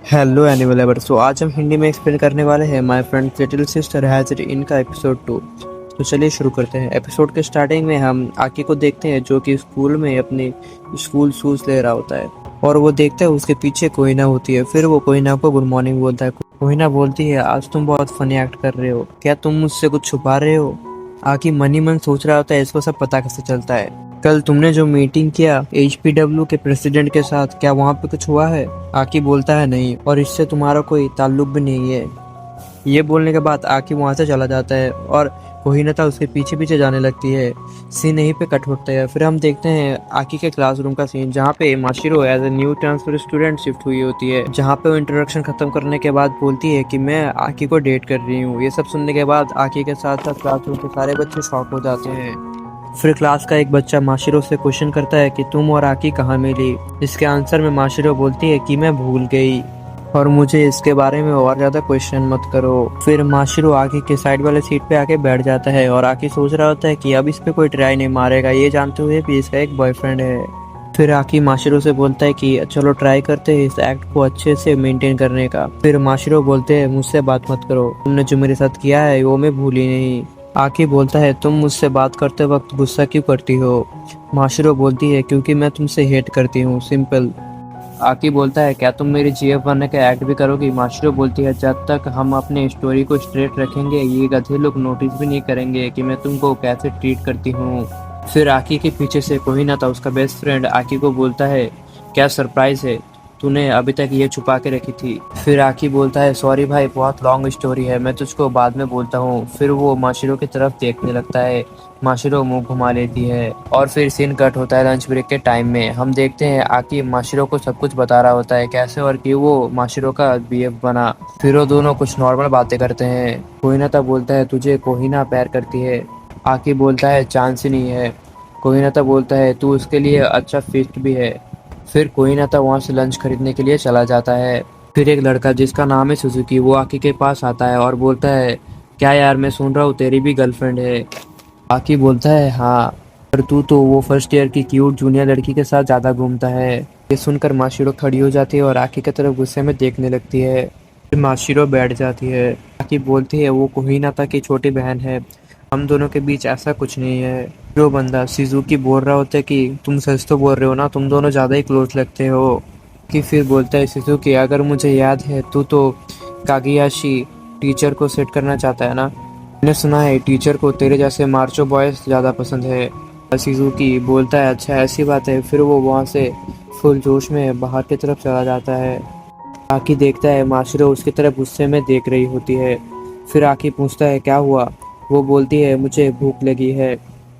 Hello animal lover. सो आज हम हिंदी में एक्सप्लेन करने वाले हैं my friend little sister has it in का एपिसोड 2। तो चलिए शुरू करते हैं। एपिसोड के स्टार्टिंग में हम आकी को देखते हैं जो कि स्कूल में अपने स्कूल शूज ले रहा होता है और वो देखता है उसके पीछे कोहिना होती है। फिर वो कोहिना को गुड मॉर्निंग बोलता है। कोहिना बोलती है आज तुम बहुत फनी एक्ट कर रहे हो, क्या तुम मुझसे कुछ छुपा रहे हो? आकी मन ही मन सोच रहा होता है इसको सब पता कैसे चलता है। कल तुमने जो मीटिंग किया HPW के प्रेसिडेंट के साथ, क्या वहाँ पे कुछ हुआ है? आकी बोलता है नहीं, और इससे तुम्हारा कोई ताल्लुक भी नहीं है। ये बोलने के बाद आकी वहाँ से चला जाता है और कोहिनता उसके पीछे पीछे जाने लगती है। सीन यहीं पे कट होता है। फिर हम देखते हैं आकी के क्लासरूम का सीन, जहाँ पे Mashiro as a new transfer student shift हुई होती है। जहाँ पे वो इंट्रोडक्शन खत्म करने के बाद बोलती है कि मैं आकी को डेट कर रही हूँ। ये सब सुनने के बाद आकी के साथ साथ क्लासरूम के सारे बच्चे शॉक हो जाते हैं। फिर क्लास का एक बच्चा माशिरो से क्वेश्चन करता है कि तुम और आकी कहाँ मिली। इसके आंसर में माशिरो बोलती है कि मैं भूल गई और मुझे इसके बारे में और ज्यादा क्वेश्चन मत करो। फिर माशिरो आकी के साइड वाले सीट पे आके बैठ जाता है और आकी सोच रहा होता है कि अब इस पे कोई ट्राई नहीं मारेगा, ये जानते हुए भी इसका एक बॉयफ्रेंड है। फिर आकी माशिरो से बोलता है कि चलो ट्राई करते हैं इस एक्ट को अच्छे से मेंटेन करने का। फिर माशिरो बोलते हैं मुझसे बात मत करो, तुमने जो मेरे साथ किया है वो मैं भूली नहीं। आकी बोलता है तुम मुझसे बात करते वक्त गुस्सा क्यों करती हो? माशिरो बोलती है क्योंकि मैं तुमसे हेट करती हूँ, सिंपल। आकी बोलता है क्या तुम मेरी GF बनने का एक्ट भी करोगी? माशिरो बोलती है जब तक हम अपने स्टोरी को स्ट्रेट रखेंगे ये गधे लोग नोटिस भी नहीं करेंगे कि मैं तुमको कैसे ट्रीट करती हूँ। फिर आकी के पीछे से कोहिनाता उसका बेस्ट फ्रेंड आकी को बोलता है क्या सरप्राइज है, तूने अभी तक ये छुपा के रखी थी? फिर आकी बोलता है सॉरी भाई, बहुत लॉन्ग स्टोरी है, मैं तुझको बाद में बोलता हूँ। फिर वो माशिरो की तरफ देखने लगता है। माशिरो मुंह घुमा लेती है और फिर सीन कट होता है लंच ब्रेक के टाइम में। हम देखते हैं आकी माशिरो को सब कुछ बता रहा होता है कैसे और कि वो माशिरो का BF बना। फिर वो दोनों कुछ नॉर्मल बातें करते हैं। कोहिनाता बोलता है तुझे कोहिना प्यार करती है। आकी बोलता है चांस ही नहीं है। कोहिनाता बोलता है तू उसके लिए अच्छा फिट भी है। फिर कोहिनाता वहाँ से लंच खरीदने के लिए चला जाता है। फिर एक लड़का जिसका नाम है सुजुकी वो आकी के पास आता है और बोलता है क्या यार, मैं सुन रहा हूँ तेरी भी गर्लफ्रेंड है। आकी बोलता है हाँ, पर तू तो वो फर्स्ट ईयर की क्यूट जूनियर लड़की के साथ ज्यादा घूमता है। ये सुनकर माशिरो खड़ी हो जाती है और आकी की तरफ गुस्से में देखने लगती है। फिर माशिरो बैठ जाती है। आकी बोलती है वो कोहिनाता की छोटी बहन है, हम दोनों के बीच ऐसा कुछ नहीं है। जो बंदा शिजुकी बोल रहा होता है कि तुम सच तो बोल रहे हो ना, तुम दोनों ज्यादा ही क्लोज लगते हो। कि फिर बोलता है शिजुकी अगर मुझे याद है तू तो कागियाशी टीचर को सेट करना चाहता है ना, मैंने सुना है टीचर को तेरे जैसे मार्चो बॉयज ज़्यादा पसंद है। शिजुकी बोलता है अच्छा ऐसी बात है। फिर वो वहाँ से फुल जोश में बाहर की तरफ चला जाता है। आकी देखता है माशिरो उसकी तरफ गुस्से में देख रही होती है। फिर आकी पूछता है क्या हुआ? वो बोलती है मुझे भूख लगी है,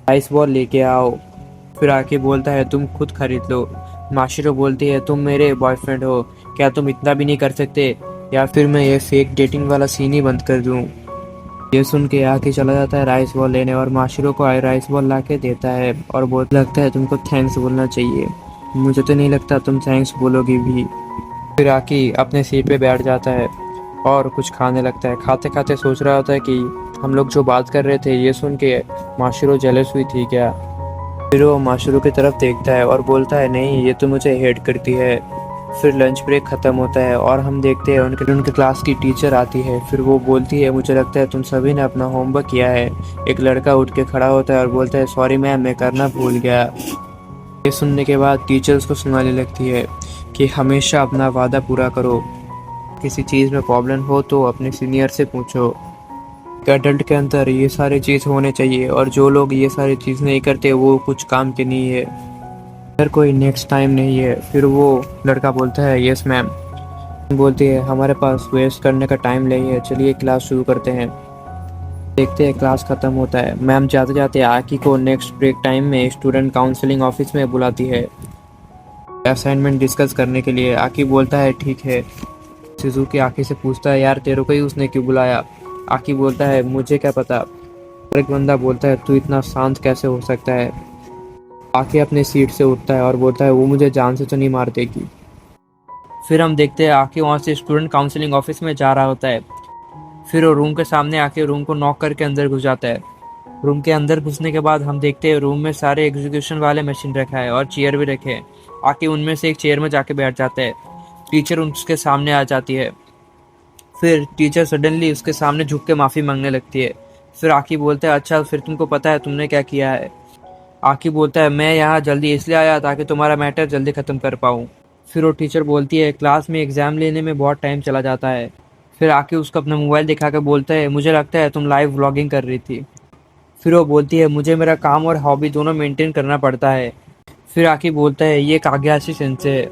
आइस बॉल लेके आओ। फिर आकी बोलता है तुम खुद खरीद लो। माशिरो बोलती है तुम मेरे बॉयफ्रेंड हो, क्या तुम इतना भी नहीं कर सकते, या फिर मैं ये फेक डेटिंग वाला सीन ही बंद कर दूं? ये सुन के आके चला जाता है राइस बॉल लेने और माशिरो को राइस बॉल ला के देता है और बहुत लगता है तुमको थैंक्स बोलना चाहिए, मुझे तो नहीं लगता तुम थैंक्स बोलोगी भी। फिर आकी अपने सीट पे बैठ जाता है और कुछ खाने लगता है। खाते खाते सोच रहा होता है कि हम लोग जो बात कर रहे थे ये सुन के माशिरो जेलस हुई थी क्या। फिर वो माशिरो की तरफ देखता है और बोलता है नहीं, ये तो मुझे हेट करती है। फिर लंच ब्रेक खत्म होता है और हम देखते हैं उनके क्लास की टीचर आती है। फिर वो बोलती है मुझे लगता है तुम सभी ने अपना होमवर्क किया है। एक लड़का उठ के खड़ा होता है और बोलता है सॉरी मैम, मैं करना भूल गया। ये सुनने के बाद टीचर उसको सुनाने लगती है कि हमेशा अपना वादा पूरा करो, किसी चीज़ में प्रॉब्लम हो तो अपने सीनियर से पूछो। एक एडल्ट के अंदर ये सारी चीज़ होने चाहिए और जो लोग ये सारी चीज़ नहीं करते वो कुछ काम के नहीं है, अगर कोई नेक्स्ट टाइम नहीं है। फिर वो लड़का बोलता है यस मैम। बोलती है हमारे पास वेस्ट करने का टाइम नहीं है, चलिए क्लास शुरू करते हैं। देखते हैं क्लास खत्म होता है। मैम जाते जाते आकी को नेक्स्ट ब्रेक टाइम में स्टूडेंट काउंसलिंग ऑफिस में बुलाती है असाइनमेंट डिस्कस करने के लिए। आकी बोलता है ठीक है। शिजुकी आकी से पूछता है यार तेरे को ही उसने क्यों बुलाया? आकी बोलता है मुझे क्या पता। और एक बंदा बोलता है तू इतना शांत कैसे हो सकता है? आकी अपने सीट से उठता है और बोलता है वो मुझे जान से तो नहीं मार देगी। फिर हम देखते हैं आके वहाँ से स्टूडेंट काउंसलिंग ऑफिस में जा रहा होता है। फिर वो रूम के सामने आके रूम को नॉक करके अंदर घुस जाता है। रूम के अंदर घुसने के बाद हम देखते हैं रूम में सारे एग्जीक्यूशन वाले मशीन रखा है और चेयर भी रखे हैं। आके उनमें से एक चेयर में जाके बैठ जाता है। टीचर उसके सामने आ जाती है। फिर टीचर सडनली उसके सामने झुक के माफ़ी मांगने लगती है। फिर आकी बोलता है अच्छा फिर तुमको पता है तुमने क्या किया है। आकी बोलता है मैं यहाँ जल्दी इसलिए आया ताकि तुम्हारा मैटर जल्दी ख़त्म कर पाऊँ। फिर वो टीचर बोलती है क्लास में एग्ज़ाम लेने में बहुत टाइम चला जाता है। फिर आके उसको अपना मोबाइल दिखा के बोलता है मुझे लगता है तुम लाइव व्लॉगिंग कर रही थी। फिर वो बोलती है मुझे मेरा काम और हॉबी दोनों मेंटेन करना पड़ता है। फिर आके बोलता है ये काग्याशी सेंसे है।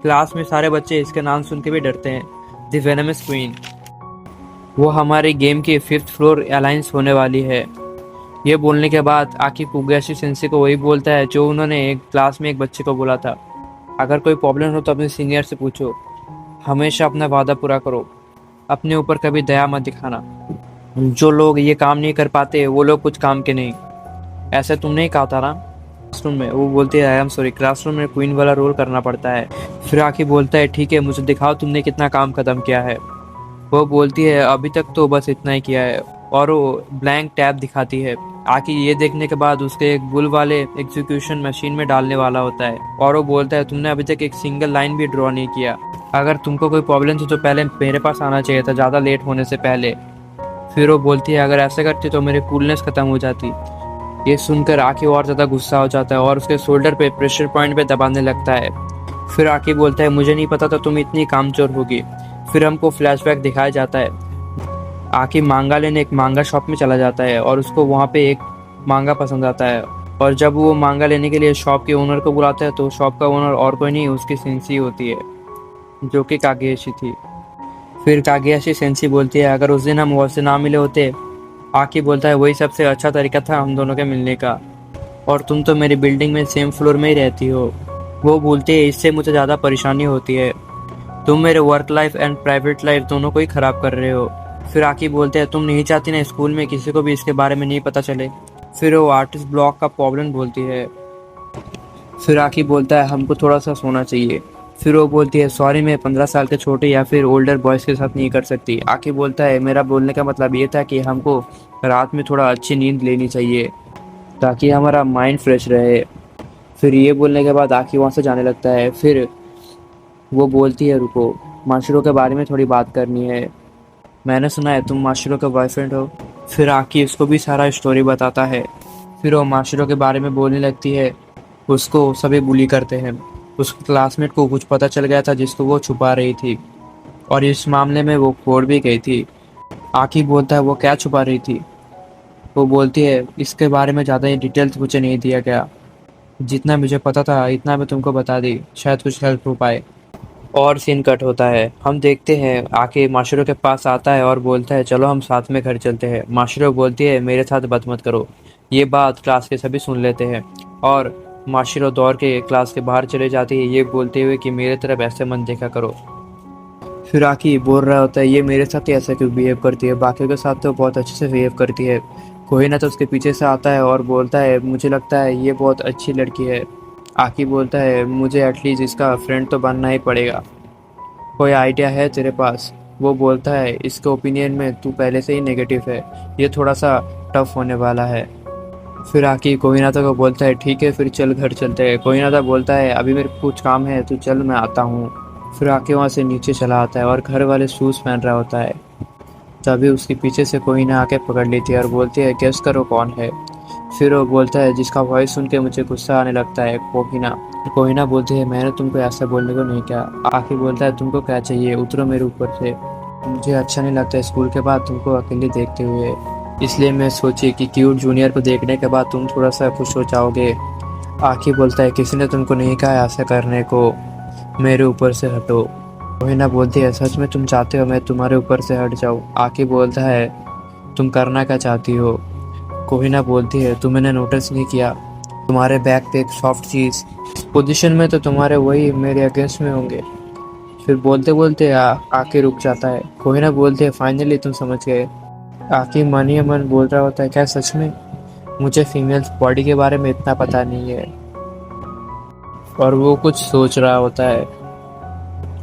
क्लास में सारे बच्चे इसके नाम सुन के भी डरते हैं, द वेनमस क्वीन। वो हमारे गेम की 5th फ्लोर अलायंस होने वाली है। ये बोलने के बाद आकी कुगयाशी सेंसे को वही बोलता है जो उन्होंने एक क्लास में एक बच्चे को बोला था, अगर कोई प्रॉब्लम हो तो अपने सीनियर से पूछो, हमेशा अपना वादा पूरा करो, अपने ऊपर कभी दया मत दिखाना, जो लोग ये काम नहीं कर पाते वो लोग कुछ काम के नहीं। ऐसा तुमने ही कहा था ना क्लासरूम में। वो बोलती है आई एम सॉरी, क्लासरूम में क्वीन वाला रोल करना पड़ता है। फिर आके बोलता है ठीक है मुझे दिखाओ तुमने कितना काम खत्म किया है। वो बोलती है अभी तक तो बस इतना ही किया है, और वो ब्लैंक टैब दिखाती है। आके ये देखने के बाद उसके एक बुल वाले एग्जीक्यूशन मशीन में डालने वाला होता है, और वो बोलता है तुमने अभी तक एक सिंगल लाइन भी ड्रॉ नहीं किया, अगर तुमको कोई प्रॉब्लम थी तो पहले मेरे पास आना चाहिए था ज़्यादा लेट होने से पहले। फिर वो बोलती है अगर ऐसा करती तो मेरी कूलनेस खत्म हो जाती। ये सुनकर आके और ज़्यादा गुस्सा हो जाता है और उसके शोल्डर पे प्रेशर पॉइंट पे दबाने लगता है। फिर आके बोलता है मुझे नहीं पता था तुम इतनी कामचोर होगी। फिर हमको फ्लैशबैक दिखाया जाता है। आके मांगा लेने एक मांगा शॉप में चला जाता है और उसको वहाँ पे एक मांगा पसंद आता है, और जब वो मांगा लेने के लिए शॉप के ओनर को बुलाता है तो शॉप का ओनर और कोई नहीं उसकी सेंसी होती है, जो कि कागेयाशी थी। फिर कागेयाशी सेंसी बोलती है अगर उस दिन हम वॉल से ना मिले होते। आकी बोलता है वही सबसे अच्छा तरीका था हम दोनों के मिलने का, और तुम तो मेरी बिल्डिंग में सेम फ्लोर में ही रहती हो। वो बोलते हैं इससे मुझे ज़्यादा परेशानी होती है, तुम मेरे work life and private life दोनों को ही ख़राब कर रहे हो। फिर आकी बोलते हैं तुम नहीं चाहती ना स्कूल में किसी को भी इसके बारे में नहीं पता चले। फिर वो आर्टिस्ट ब्लॉक का प्रॉब्लम बोलती है। फिर आकी बोलता है हमको थोड़ा सा सोना चाहिए। फिर वो बोलती है सॉरी मैं 15 साल के छोटे या फिर ओल्डर बॉयज़ के साथ नहीं कर सकती। आकी बोलता है मेरा बोलने का मतलब ये था कि हमको रात में थोड़ा अच्छी नींद लेनी चाहिए ताकि हमारा माइंड फ्रेश रहे। फिर ये बोलने के बाद आकी वहाँ से जाने लगता है। फिर वो बोलती है रुको, माशरों के बारे में थोड़ी बात करनी है, मैंने सुना है तुम माशरों का बॉयफ्रेंड हो। फिर आकी उसको भी सारा स्टोरी बताता है। फिर वो माशरों के बारे में बोलने लगती है, उसको सभी बुली करते हैं, उस क्लासमेट को कुछ पता चल गया था जिसको वो छुपा रही थी, और इस मामले में वो कोर्ट भी गई थी। आकी बोलता है वो क्या छुपा रही थी। वो बोलती है इसके बारे में ज़्यादा डिटेल्स मुझे नहीं दिया गया, जितना मुझे पता था इतना मैं तुमको बता दी, शायद कुछ हेल्प हो पाए। और सीन कट होता है, हम देखते हैं आके माशरों के पास आता है और बोलता है चलो हम साथ में घर चलते हैं। माशरों बोलती है मेरे साथ बात मत करो। ये बात क्लास के सभी सुन लेते हैं और माशरों दौड़ के क्लास के बाहर चले जाती है ये बोलते हुए कि मेरे तरफ ऐसे मत देखा करो। फिर आकी बोल रहा होता है ये मेरे साथ ही ऐसा क्यों बिहेव करती है, बाकियों के साथ तो बहुत अच्छे से बिहेव करती है। कोई ना तो उसके पीछे से आता है और बोलता है मुझे लगता है ये बहुत अच्छी लड़की है। आकी बोलता है मुझे एटलीस्ट इसका फ्रेंड तो बनना ही पड़ेगा, कोई आइडिया है तेरे पास। वो बोलता है इसके ओपिनियन में तू पहले से ही नेगेटिव है, ये थोड़ा सा टफ होने वाला है। फिर आकी कोहिनाता को बोलता है ठीक है फिर चल घर चलते हैं। कोहिनाता बोलता है अभी मेरे को कुछ काम है तू चल मैं आता हूँ। फिर आके वहाँ से नीचे चला आता है और घर वाले शूज़ पहन रहा होता है, तभी उसके पीछे से कोहिना आके पकड़ लेती है और बोलती है गेस करो कौन है। फिर वो बोलता है जिसका वॉइस सुन के मुझे गुस्सा आने लगता है, कोहिना। कोहिना बोलती है मैंने तुमको ऐसा बोलने को नहीं कहा। आखिर बोलता है तुमको क्या चाहिए, उतरो मेरे ऊपर से, मुझे अच्छा नहीं लगता स्कूल के बाद तुमको अकेले देखते हुए, इसलिए मैं सोची कि क्यूट जूनियर को देखने के बाद तुम थोड़ा सा खुश हो जाओगे। आखिर बोलता है किसी ने तुमको नहीं कहा ऐसा करने को, मेरे ऊपर से हटो। कोहिना बोलती है सच में तुम चाहते हो मैं तुम्हारे ऊपर से हट जाऊँ। आखिर बोलता है तुम करना क्या चाहती हो। कोहिना बोलती है तुमने नोटिस नहीं किया तुम्हारे बैग पे एक सॉफ्ट चीज़, पोजीशन में तो तुम्हारे वही मेरे अगेंस्ट में होंगे। फिर बोलते बोलते आके रुक जाता है। कोहिना बोलते है फाइनली तुम समझ गए। आके मन ही मन बोल रहा होता है क्या सच में, मुझे फीमेल्स बॉडी के बारे में इतना पता नहीं है, और वो कुछ सोच रहा होता है।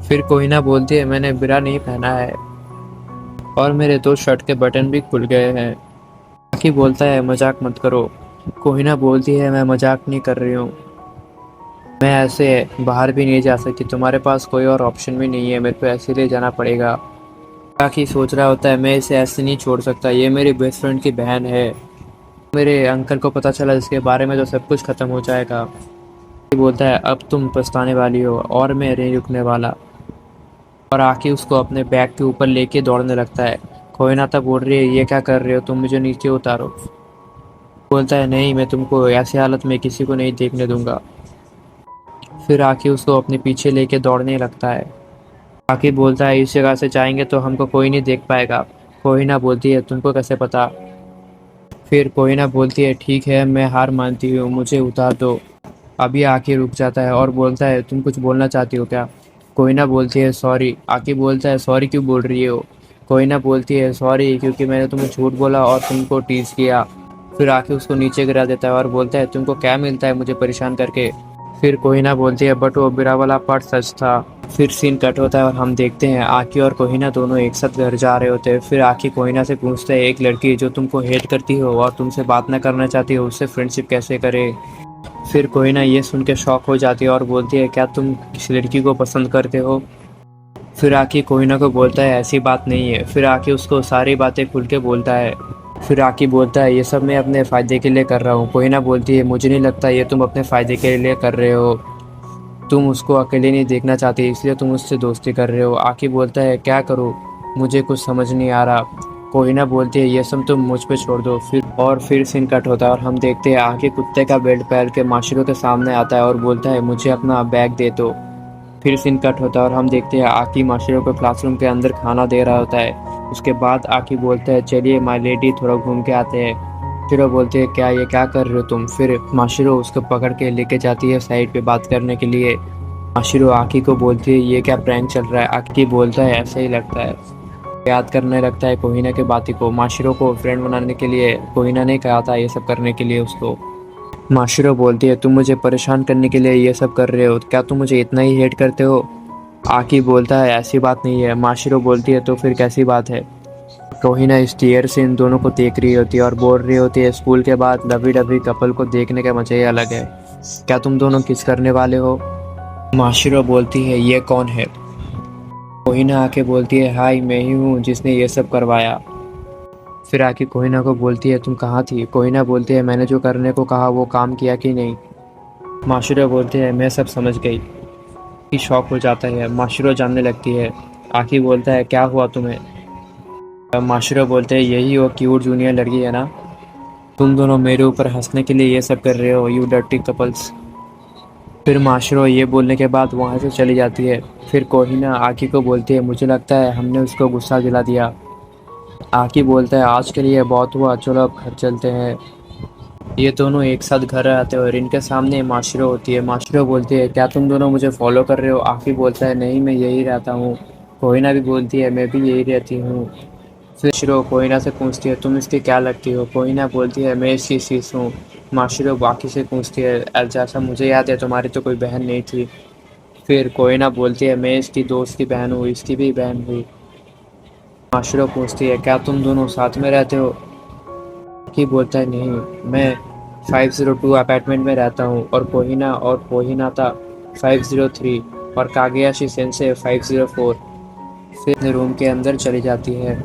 फिर कोहिना बोलती है मैंने ब्रा नहीं पहना है और मेरे दो शर्ट के बटन भी खुल गए हैं। आकी बोलता है मजाक मत करो। कोहिना बोलती है मैं मजाक नहीं कर रही हूँ। मैं ऐसे बाहर भी नहीं जा सकती, तुम्हारे पास कोई और ऑप्शन भी नहीं है, मेरे को ऐसे ले जाना पड़ेगा। ताकि सोच रहा होता है मैं इसे ऐसे नहीं छोड़ सकता, ये मेरी बेस्ट फ्रेंड की बहन है। मेरे अंकल को पता चला इसके बारे में तो सब कुछ ख़त्म हो जाएगा। ये बोलता है अब तुम पछताने वाली हो और मैं नहीं रुकने वाला। और आके उसको अपने बैग के ऊपर लेके दौड़ने लगता है। कोहिनाता बोल रही है ये क्या कर रहे हो, तुम मुझे नीचे उतारो। बोलता है नहीं, मैं तुमको ऐसी हालत में किसी को नहीं देखने दूंगा। फिर आके उसको अपने पीछे लेके दौड़ने लगता है। आके बोलता है इस जगह से जाएंगे तो हमको कोई नहीं देख पाएगा। कोहिना बोलती है तुमको कैसे पता। फिर कोहिना बोलती है ठीक है मैं हार मानती हूँ, मुझे उतार दो। अभी आके रुक जाता है और बोलता है तुम कुछ बोलना चाहती हो क्या। कोहिना बोलती है सॉरी। आके बोलता है सॉरी क्यों बोल रही हो। कोहिना बोलती है सॉरी क्योंकि मैंने तुम्हें झूठ बोला और तुमको टीज किया। फिर आके उसको नीचे गिरा देता है और बोलता है तुमको क्या मिलता है मुझे परेशान करके। फिर कोहिना बोलती है बट वो बुरा वाला पार्ट सच था। फिर सीन कट होता है और हम देखते हैं आकी और कोहिना दोनों एक साथ घर जा रहे होते हैं। फिर आकी कोहिना से पूछते हैं एक लड़की जो तुमको हेट करती हो और तुमसे बात ना करना चाहती हो उससे फ्रेंडशिप कैसे करे। फिर कोहिना ये सुन के शॉक हो जाती है और बोलती है क्या तुम किसी लड़की को पसंद करते हो। फिर आकी कोहिना को बोलता है ऐसी बात नहीं है। फिर आकी उसको सारी बातें खुल के बोलता है। फिर आकी बोलता है ये सब मैं अपने फ़ायदे के लिए कर रहा हूँ। कोहिना बोलती है मुझे नहीं लगता ये तुम अपने फ़ायदे के लिए कर रहे हो, तुम उसको अकेले नहीं देखना चाहती इसलिए तुम उससे दोस्ती कर रहे हो। आकी बोलता है क्या करूँ, मुझे कुछ समझ नहीं आ रहा। कोहिना बोलती है ये सब तुम मुझ पे छोड़ दो। फिर सीन कट होता है और हम देखते हैं आके कुत्ते का बेल्ट पहन के माशिरो के सामने आता है और बोलता है मुझे अपना बैग दे दो। फिर सीन कट होता है और हम देखते हैं आकी माशिरो को क्लासरूम के अंदर खाना दे रहा होता है। उसके बाद आकी बोलता है चलिए माय लेडी थोड़ा घूम के आते हैं। माशिरो बोलते हैं क्या ये क्या कर रहे हो तुम। फिर माशिरो उसको पकड़ के लेके जाती है साइड पे बात करने के लिए। माशिरो आकी को बोलती है ये क्या प्रैंक चल रहा है। आकी बोलता है ऐसा ही लगता है। याद करने लगता है कोहिना के बातें को। माशिरो को फ्रेंड बनाने के लिए कोहिना ने कहा था ये सब करने के लिए उसको। माशिरो बोलती है तुम मुझे परेशान करने के लिए ये सब कर रहे हो, क्या तुम मुझे इतना ही हेट करते हो। आकी बोलता है ऐसी बात नहीं है। माशिरो बोलती है तो फिर कैसी बात है। कोहिना इस टीयर से इन दोनों को देख रही होती है और बोल रही होती है स्कूल के बाद लवी डवी कपल को देखने का मजा ही अलग है, क्या तुम दोनों किस करने वाले हो। माशिरो बोलती है ये कौन है। कोहिना आके बोलती है हाय मैं ही हूँ जिसने ये सब करवाया। फिर आके कोहिना को बोलती है तुम कहाँ थी। कोहिना बोलती है मैंने जो करने को कहा वो काम किया कि नहीं। माशिरो बोलती है मैं सब समझ गई। कि शौक हो जाता है। माशिरो जानने लगती है। आकी बोलता है क्या हुआ तुम्हें। माशिरो बोलते हैं यही वो क्यूट जूनियर लड़की है ना, तुम दोनों मेरे ऊपर हंसने के लिए ये सब कर रहे हो यू डर्टी कपल्स। फिर माशिरो ये बोलने के बाद वहाँ से चली जाती है। फिर कोहिना आकी को बोलती है मुझे लगता है हमने उसको गुस्सा दिला दिया। आकी बोलता है आज के लिए बहुत हुआ, चलो अब घर चलते हैं। ये दोनों एक साथ घर आते हैं और इनके सामने माशिरो होती है। माशिरो बोलती है क्या तुम दोनों मुझे फॉलो कर रहे हो। आकी बोलता है नहीं मैं यही रहता हूँ। कोहिना भी बोलती है मैं भी यही रहती हूँ। फिर माशिरो कोहिना से पूछती है तुम इसकी क्या लगती हो। कोहिना बोलती है मैं इसकी शीश हूँ। माशिरो बाकी से पूछती है जैसा मुझे याद है तुम्हारी तो कोई बहन नहीं थी। फिर कोहिना बोलती है मैं इसकी दोस्त की बहन हूँ, इसकी भी बहन हुई। माशिरो पूछती है क्या तुम दोनों साथ में रहते हो। की बोलता है नहीं मैं 502 अपार्टमेंट में रहता हूँ और कोहिना और कोहिनाता 503 और कागयाशी सेंसे 504। फिर अपने रूम के अंदर चली जाती है।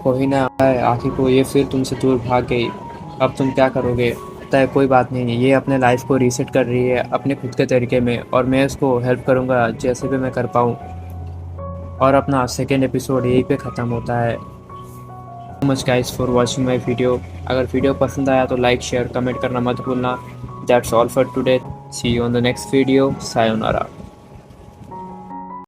कोहिना आखिर को ये फिर तुमसे दूर भाग गई, अब तुम क्या करोगे। कहता है कोई बात नहीं, ये अपने लाइफ को रीसेट कर रही है अपने खुद के तरीके में और मैं इसको हेल्प करूँगा जैसे भी मैं कर पाऊँ। और अपना सेकेंड एपिसोड यहीं पे ख़त्म होता है। Much guys for watching my video. अगर वीडियो पसंद आया तो लाइक शेयर कमेंट करना मत भूलना। That's all for today, see you on the next video, sayonara.